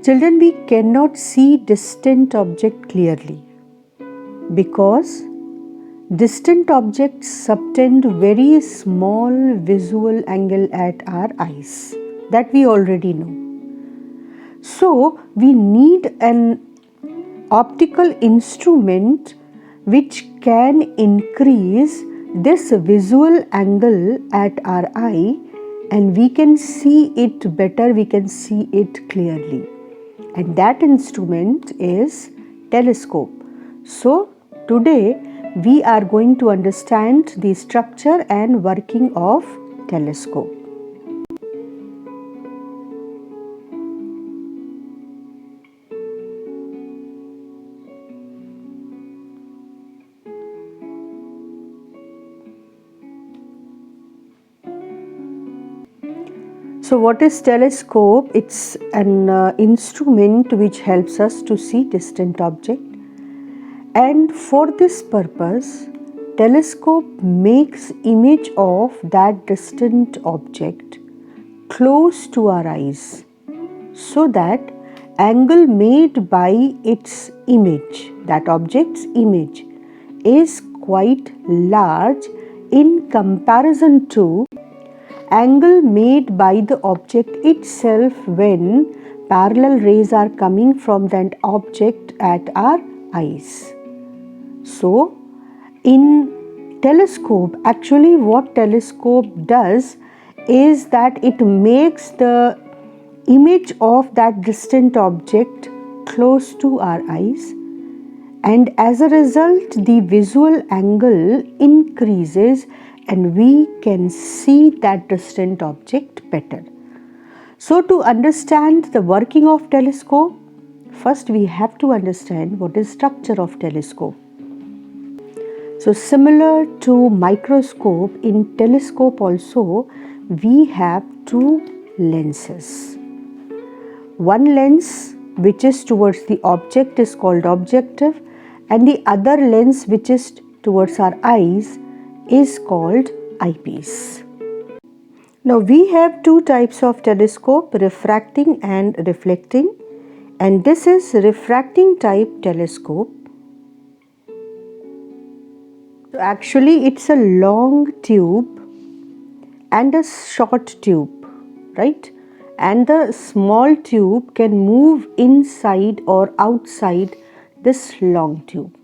Children, we cannot see distant object clearly because distant objects subtend very small visual angle at our eyes. That we already know. So we need an optical instrument which can increase this visual angle at our eye, and we can see it better, we can see it clearly. And that instrument is telescope. So today we are going to understand the structure and working of telescope. So what is telescope? It's an instrument which helps us to see distant object, and for this purpose telescope makes image of that distant object close to our eyes, so that angle made by its image, that object's image, is quite large in comparison to angle made by the object itself when parallel rays are coming from that object at our eyes. So, in telescope, actually what telescope does is that it makes the image of that distant object close to our eyes, and as a result the visual angle increases and we can see that distant object better. So to understand the working of telescope, first we have to understand what is structure of telescope. So similar to microscope, in telescope also we have two lenses. One lens which is towards the object is called objective, and the other lens which is towards our eyes is called eyepiece. Now we have two types of telescope, refracting and reflecting, and this is refracting type telescope. So actually it's a long tube and a short tube, right? And the small tube can move inside or outside this long tube.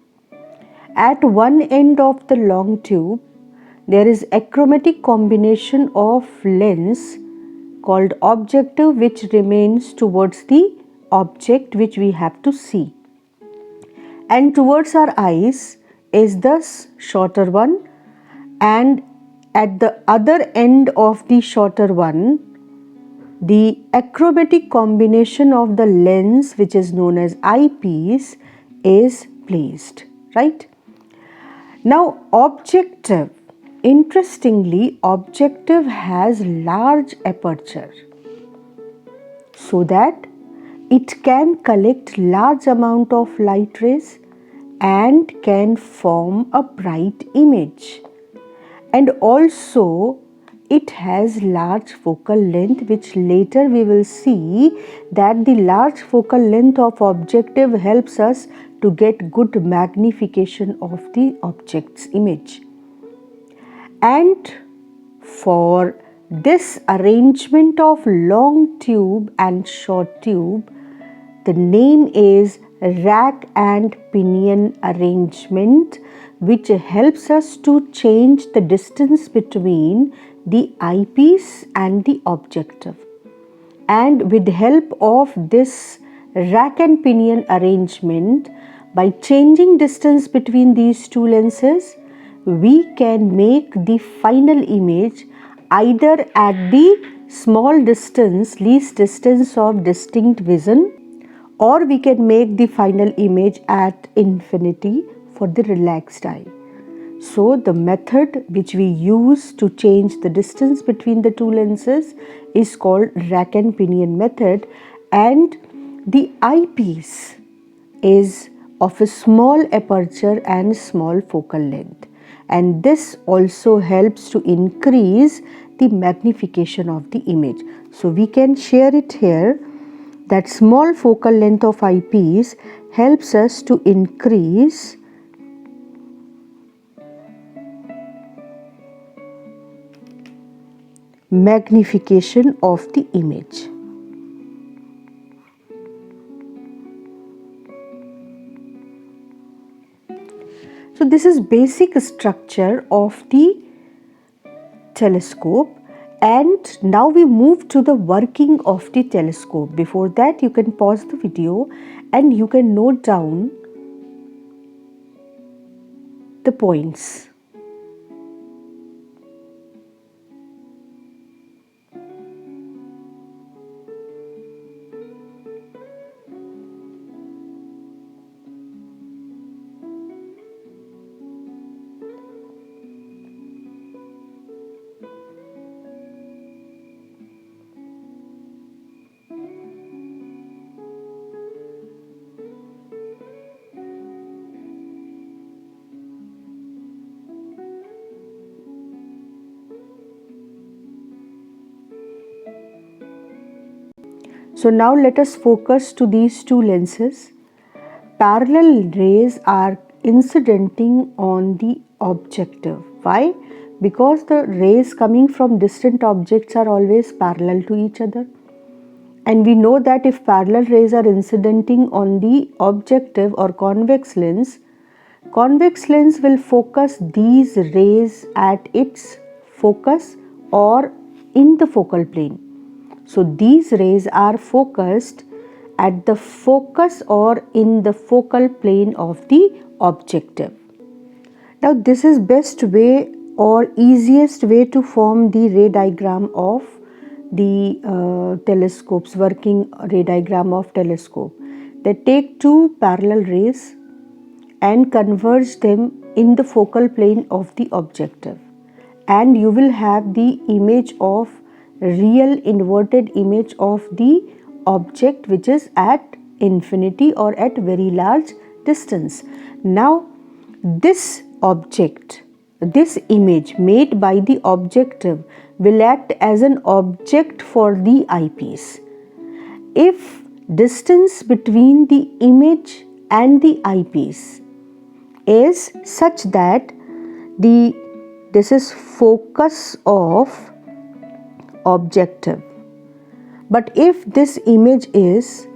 At one end of the long tube there is achromatic combination of lens called objective which remains towards the object which we have to see, and towards our eyes is the shorter one, and at the other end of the shorter one the achromatic combination of the lens which is known as eyepiece is placed, right? Now objective, interestingly, objective has large aperture so that it can collect large amount of light rays and can form a bright image, and also it has large focal length, which later we will see that the large focal length of objective helps us to get good magnification of the object's image. And for this arrangement of long tube and short tube, the name is rack and pinion arrangement, which helps us to change the distance between the eyepiece and the objective. And with help of this rack and pinion arrangement, by changing distance between these two lenses, we can make the final image either at the small distance, least distance of distinct vision, or we can make the final image at infinity for the relaxed eye. So the method which we use to change the distance between the two lenses is called rack and pinion method, and the eyepiece is of a small aperture and small focal length, and this also helps to increase the magnification of the image. So we can share it here That small focal length of eyepiece helps us to increase magnification of the image. So this is basic structure of the telescope, and now we move to the working of the telescope. Before that, you can pause the video and you can note down the points. So now let us focus to these two lenses. Parallel rays are incidenting on the objective. Why? Because the rays coming from distant objects are always parallel to each other. And we know that if parallel rays are incidenting on the objective or convex lens will focus these rays at its focus or in the focal plane. So these rays are focused at the focus or in the focal plane of the objective. Now this is best way or easiest way to form the ray diagram of the telescopes, working ray diagram of telescope. They take two parallel rays and converge them in the focal plane of the objective, and you will have the image of real inverted image of the object which is at infinity or at very large distance. Now this object, this image made by the objective will act as an object for the eyepiece. If distance between the image and the eyepiece is such that this is focus of objective, but if this image is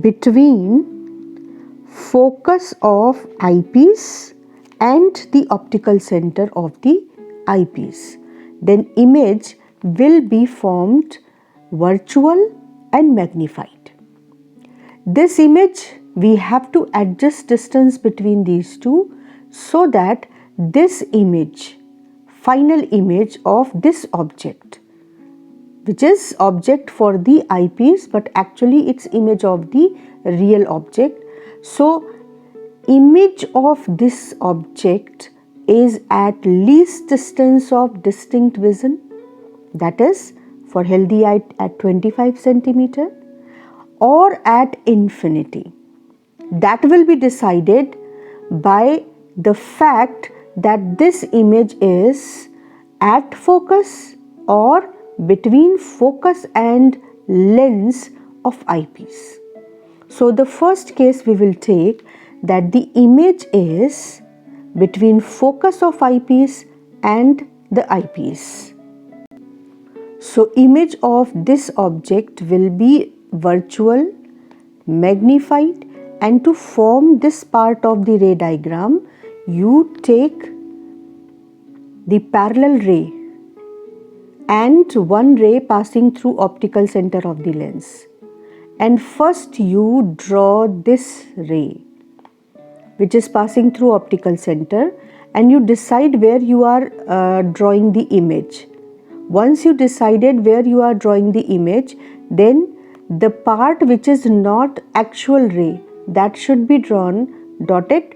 between focus of eyepiece and the optical center of the eyepiece, then image will be formed virtual and magnified. This image we have to adjust distance between these two so that this image, final image of this object, which is object for the eyepiece but actually it's image of the real object. So image of this object is at least distance of distinct vision, that is for healthy eye at 25 centimeter or at infinity. That will be decided by the fact that this image is at focus or between focus and lens of eyepiece. So the first case we will take that the image is between focus of eyepiece and the eyepiece. So image of this object will be virtual, magnified, and to form this part of the ray diagram, you take the parallel ray and one ray passing through optical center of the lens. And first you draw this ray which is passing through optical center, and you decide where you are drawing the image. Once you decided where you are drawing the image, then the part which is not actual ray, that should be drawn dotted,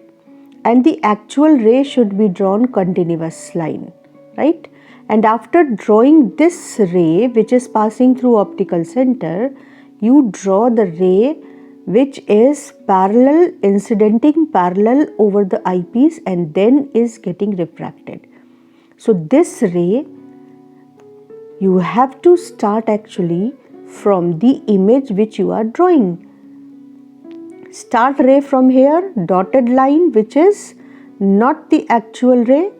and the actual ray should be drawn continuous line, right? And after drawing this ray which is passing through optical center, you draw the ray which is parallel, incidenting parallel over the eyepiece and then is getting refracted. So this ray you have to start actually from the image which you are drawing. Start ray from here, dotted line which is not the actual ray,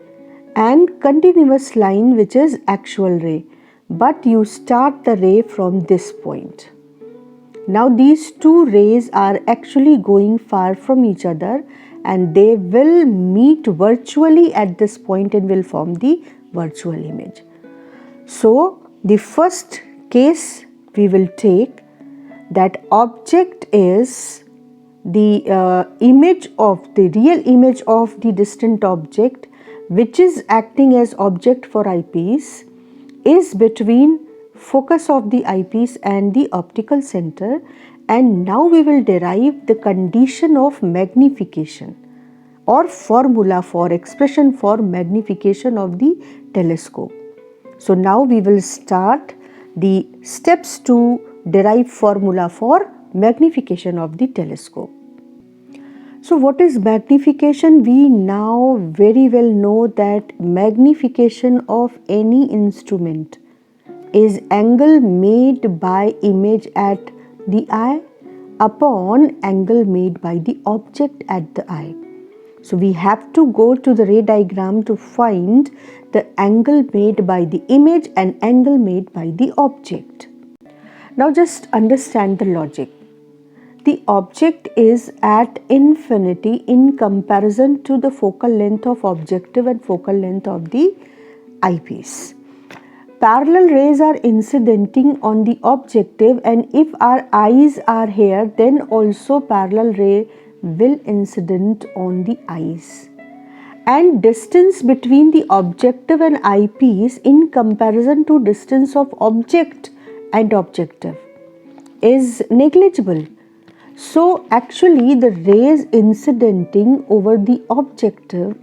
and continuous line which is actual ray, but you start the ray from this point. Now these two rays are actually going far from each other and they will meet virtually at this point and will form the virtual image. So the first case we will take, that object is the image of the real image of the distant object which is acting as object for eyepiece is between focus of the eyepiece and the optical center, and now we will derive the condition of magnification or formula for expression for magnification of the telescope. So now we will start the steps to derive formula for magnification of the telescope. So what is magnification? We now very well know that magnification of any instrument is angle made by image at the eye upon angle made by the object at the eye. So we have to go to the ray diagram to find the angle made by the image and angle made by the object. Now just understand the logic. The object is at infinity in comparison to the focal length of objective and focal length of the eyepiece. Parallel rays are incidenting on the objective, and if our eyes are here, then also parallel ray will incident on the eyes. And distance between the objective and eyepiece in comparison to distance of object and objective is negligible. So actually the rays incidenting over the objective,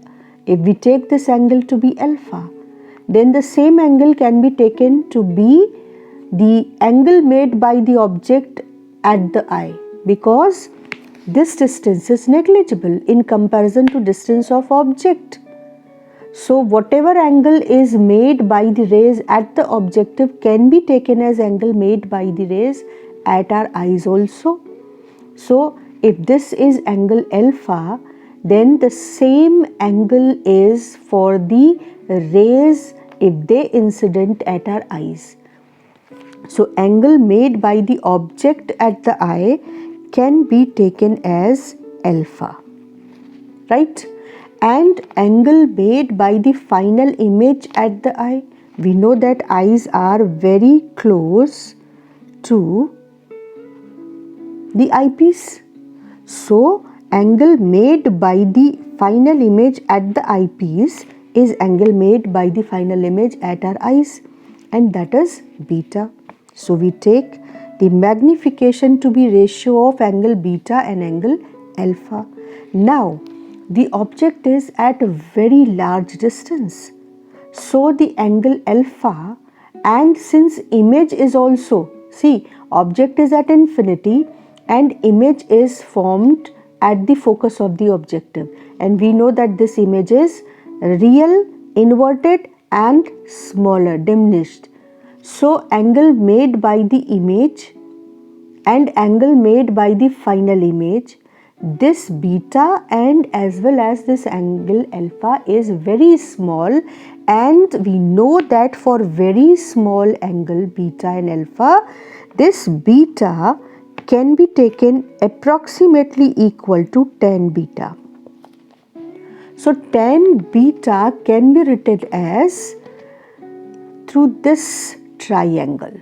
if we take this angle to be alpha, then the same angle can be taken to be the angle made by the object at the eye, because this distance is negligible in comparison to distance of object. So whatever angle is made by the rays at the objective can be taken as angle made by the rays at our eyes also. So if this is angle alpha, then the same angle is for the rays if they incident at our eyes. So angle made by the object at the eye can be taken as alpha, right? And angle made by the final image at the eye, we know that eyes are very close to the eyepiece. So angle made by the final image at the eyepiece is angle made by the final image at our eyes, and that is beta. So we take the magnification to be ratio of angle beta and angle alpha. Now the object is at a very large distance, so the angle alpha, and since image is also, see, object is at infinity and image is formed at the focus of the objective, and we know that this image is real, inverted and smaller, diminished. So angle made by the image and angle made by the final image, this beta and as well as this angle alpha is very small, and we know that for very small angle beta and alpha, this beta can be taken approximately equal to tan beta. So tan beta can be written as through this triangle.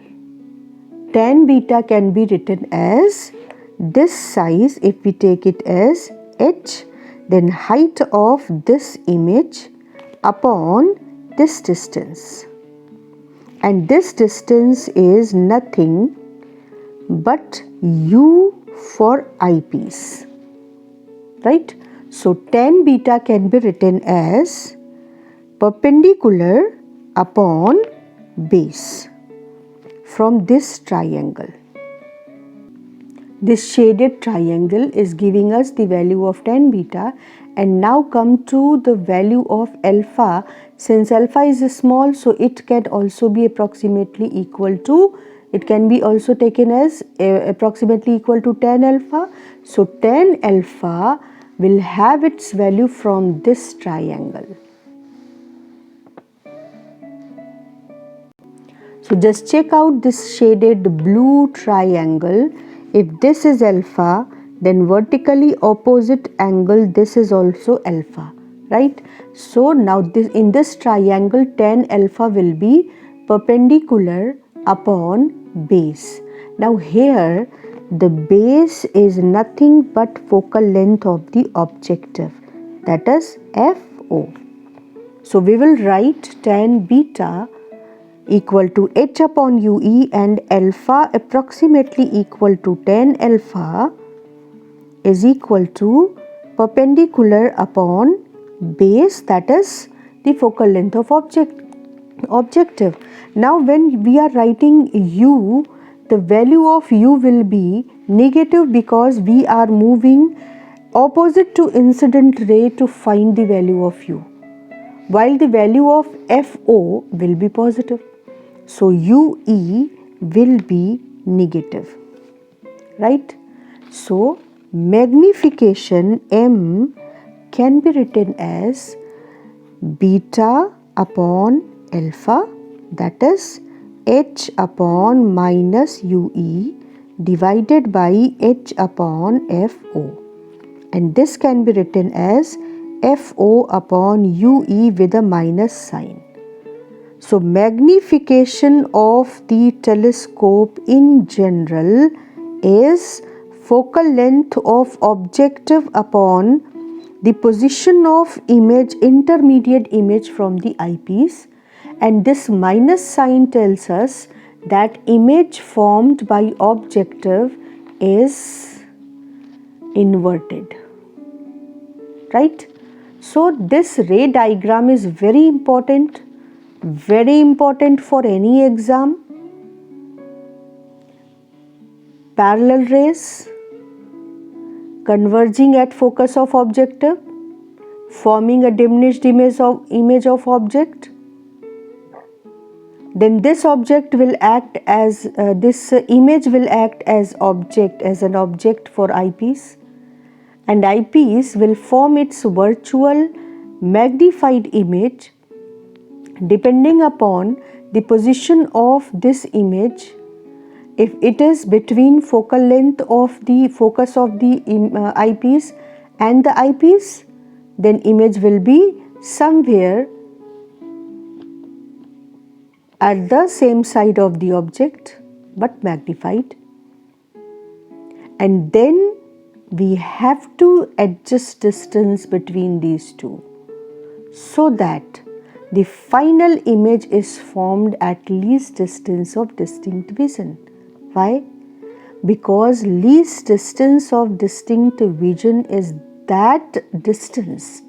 Tan beta can be written as this size, if we take it as h, then height of this image upon this distance, and this distance is nothing but u for eyepiece, right? So tan beta can be written as perpendicular upon base from this triangle. This shaded triangle is giving us the value of tan beta, and now come to the value of alpha. Since alpha is small, so it can also be approximately equal to It can be also taken as approximately equal to tan alpha. So tan alpha will have its value from this triangle. So just check out this shaded blue triangle. If this is alpha, then vertically opposite angle this is also alpha, right? So now in this triangle tan alpha will be perpendicular upon base. Now here the base is nothing but focal length of the objective, that is FO. So we will write tan beta equal to h upon ue and alpha approximately equal to tan alpha is equal to perpendicular upon base, that is the focal length of objective. Now when we are writing u, the value of u will be negative because we are moving opposite to incident ray to find the value of u, while the value of FO will be positive. So UE will be negative, right? So magnification M can be written as beta upon alpha, that is h upon minus UE divided by h upon FO, and this can be written as FO upon UE with a minus sign. So magnification of the telescope in general is focal length of objective upon the position of image, intermediate image from the eyepiece, and this minus sign tells us that image formed by objective is inverted, right? So this ray diagram is very important for any exam. Parallel rays converging at focus of objective, forming a diminished image of object. Then this object will act as this image will act as an object for eyepiece, and eyepiece will form its virtual magnified image depending upon the position of this image. If it is between focal length of the focus of the eyepiece and the eyepiece, then image will be somewhere at the same side of the object but magnified. And then we have to adjust distance between these two so that the final image is formed at least distance of distinct vision. Why? Because least distance of distinct vision is that distance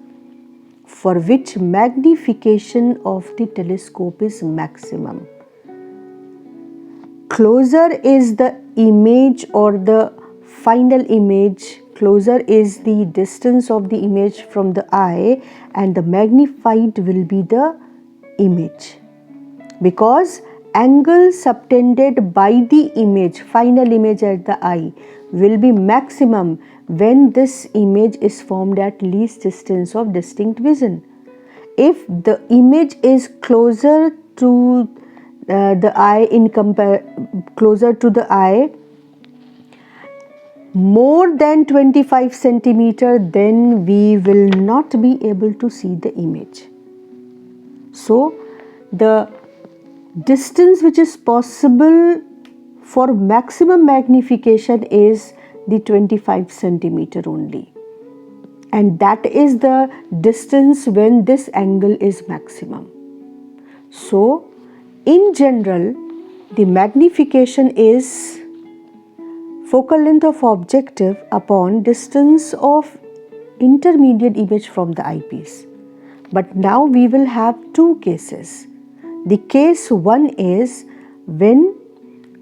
for which magnification of the telescope is maximum. Closer is the image or the final image, closer is the distance of the image from the eye, and the magnified will be the image, because angle subtended by the image, final image at the eye, will be maximum when this image is formed at least distance of distinct vision. If the image is closer to the eye closer to the eye more than 25 centimeter, then we will not be able to see the image. So the distance which is possible for maximum magnification is the 25 centimeter only, and that is the distance when this angle is maximum. So in general, the magnification is focal length of objective upon distance of intermediate image from the eyepiece. But now we will have two cases. The case one is when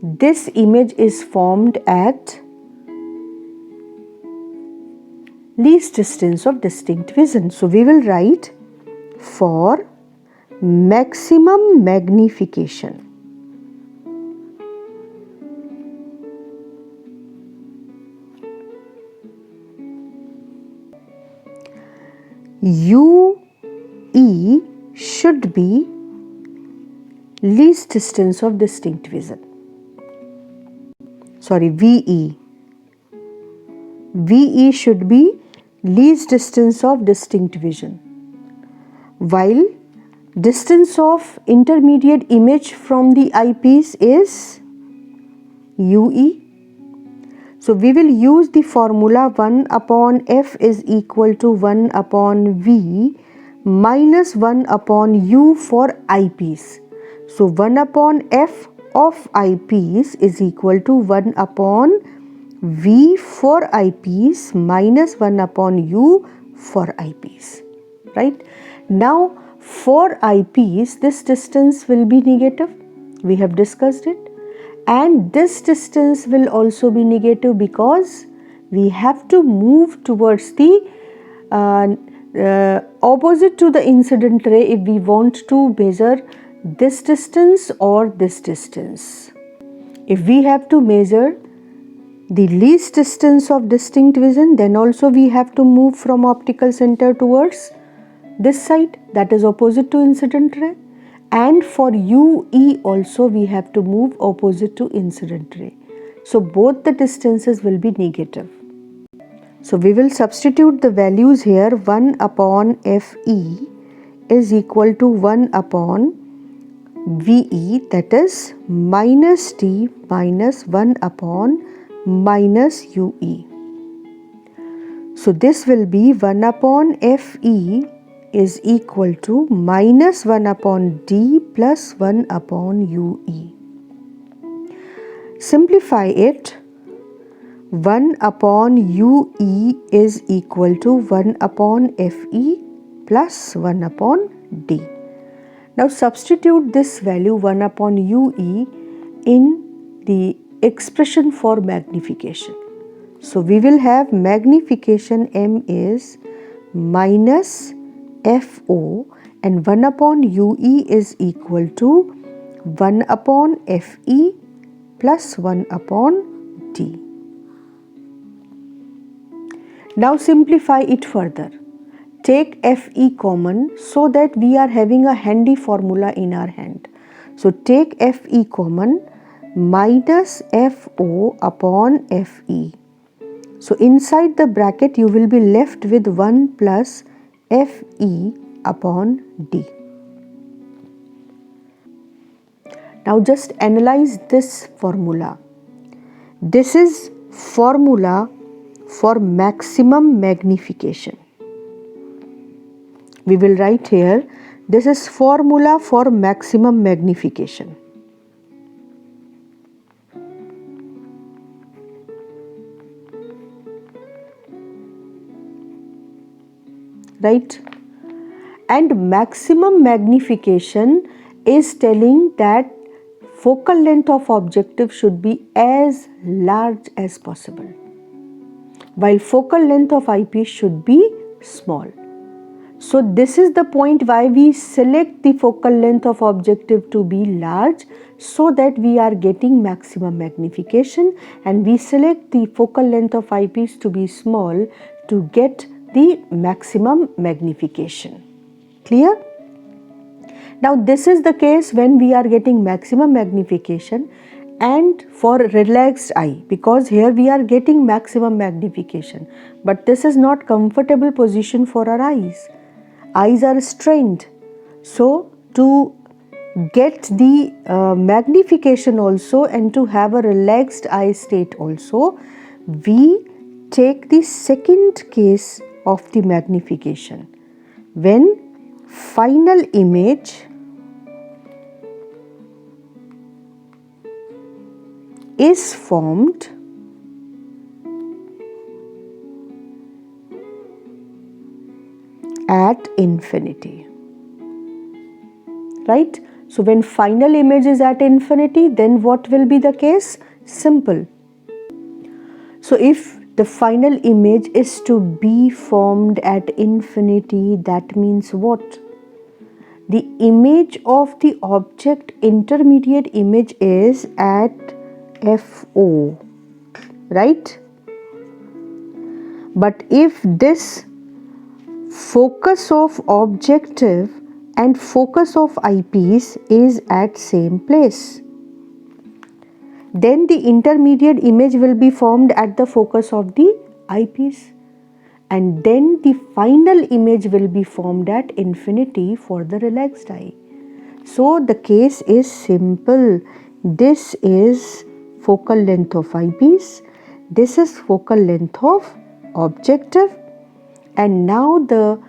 this image is formed at least distance of distinct vision. So we will write for maximum magnification. UE should be least distance of distinct vision. Sorry, VE. VE should be least distance of distinct vision, while distance of intermediate image from the eyepiece is UE. So we will use the formula 1 upon F is equal to 1 upon V minus 1 upon U for eyepiece. So 1 upon F of eyepiece is equal to 1 upon V for eyepiece minus 1 upon U for eyepiece. Right? Now for eyepiece, this distance will be negative. We have discussed it. And this distance will also be negative because we have to move towards the opposite to the incident ray if we want to measure this distance or this distance. If we have to measure the least distance of distinct vision, then also we have to move from optical center towards this side, that is opposite to incident ray. And for UE also we have to move opposite to incident ray. So both the distances will be negative. So we will substitute the values here. 1 upon FE is equal to 1 upon VE, that is minus T minus 1 upon minus UE. So this will be 1 upon FE is equal to minus 1 upon D plus 1 upon UE. Simplify it. 1 upon UE is equal to 1 upon FE plus 1 upon D. Now substitute this value 1 upon UE in the expression for magnification. So we will have magnification M is minus FO and 1 upon UE is equal to 1 upon FE plus 1 upon D. Now simplify it further. Take FE common so that we are having a handy formula in our hand. So take FE common, minus FO upon FE. So inside the bracket you will be left with 1 plus FE upon D. Now just analyze this formula. This is formula for maximum magnification. We will write here, this is formula for maximum magnification. Right? And maximum magnification is telling that focal length of objective should be as large as possible, while focal length of eyepiece should be small. So this is the point why we select the focal length of objective to be large, so that we are getting maximum magnification, and we select the focal length of eyepiece to be small to get the maximum magnification. Clear? Now this is the case when we are getting maximum magnification and for relaxed eye, because here we are getting maximum magnification, but this is not comfortable position for our eyes. Eyes are strained. So to get the magnification also and to have a relaxed eye state also, we take the second case of the magnification, when final image is formed at infinity. Right? So when final image is at infinity, then what will be the case? Simple. So if the final image is to be formed at infinity, that means what? The image of the object, intermediate image, is at FO, right? But if this focus of objective and focus of eyepiece is at same place. Then the intermediate image will be formed at the focus of the eyepiece, and then the final image will be formed at infinity for the relaxed eye. So the case is simple. This is focal length of eyepiece, this is focal length of objective, and now the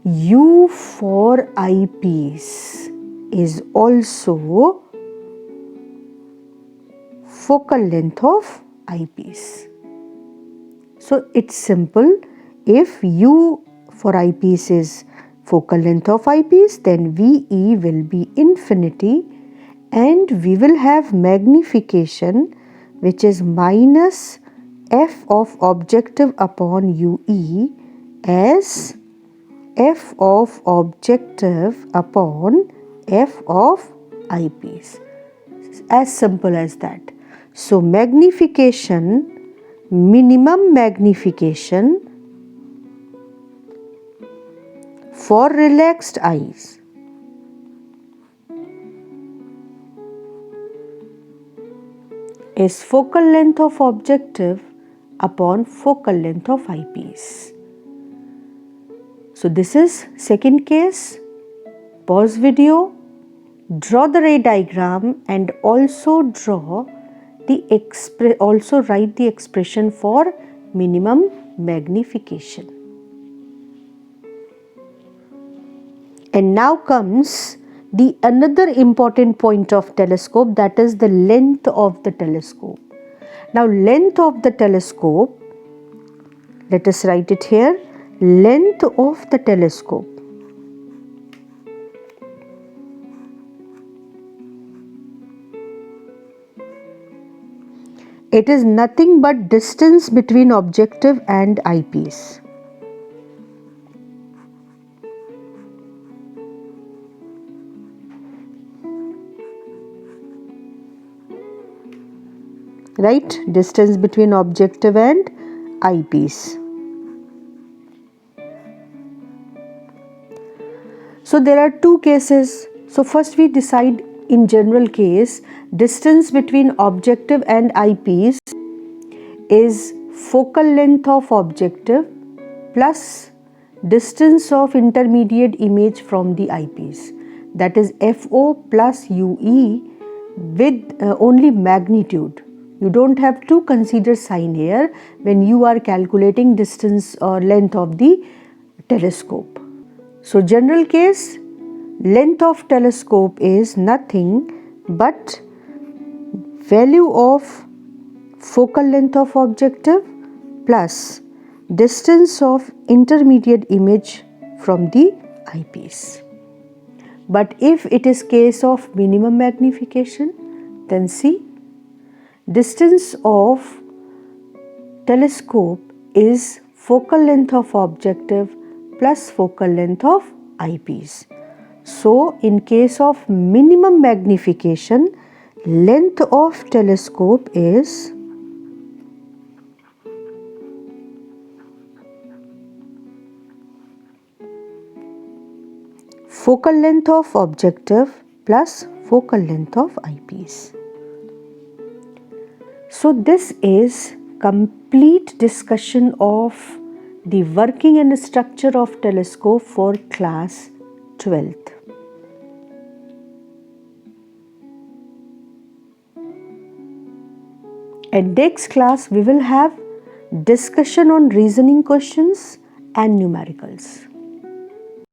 U for eyepiece is also focal length of eyepiece. So it's simple. If U for eyepiece is focal length of eyepiece, then VE will be infinity, and we will have magnification, which is minus f of objective upon UE as f of objective upon f of eyepiece. As simple as that. So magnification, minimum magnification for relaxed eyes is focal length of objective upon focal length of eyepiece. So this is second case. Pause video, draw the ray diagram, and also write the expression for minimum magnification. And now comes the another important point of telescope, that is the length of the telescope. Now length of the telescope, let us write it here, length of the telescope it is nothing but distance between objective and eyepiece. Right? Distance between objective and eyepiece. So there are two cases. So first we decide in general case, distance between objective and eyepiece is focal length of objective plus distance of intermediate image from the eyepiece, that is FO plus UE with only magnitude. You don't have to consider sign here when you are calculating distance or length of the telescope. So general case, length of telescope is nothing but value of focal length of objective plus distance of intermediate image from the eyepiece. But if it is case of minimum magnification, then see, distance of telescope is focal length of objective plus focal length of eyepiece. So in case of minimum magnification, length of telescope is focal length of objective plus focal length of eyepiece. So this is complete discussion of the working and structure of telescope for class 12th. In next class we will have discussion on reasoning questions and numericals.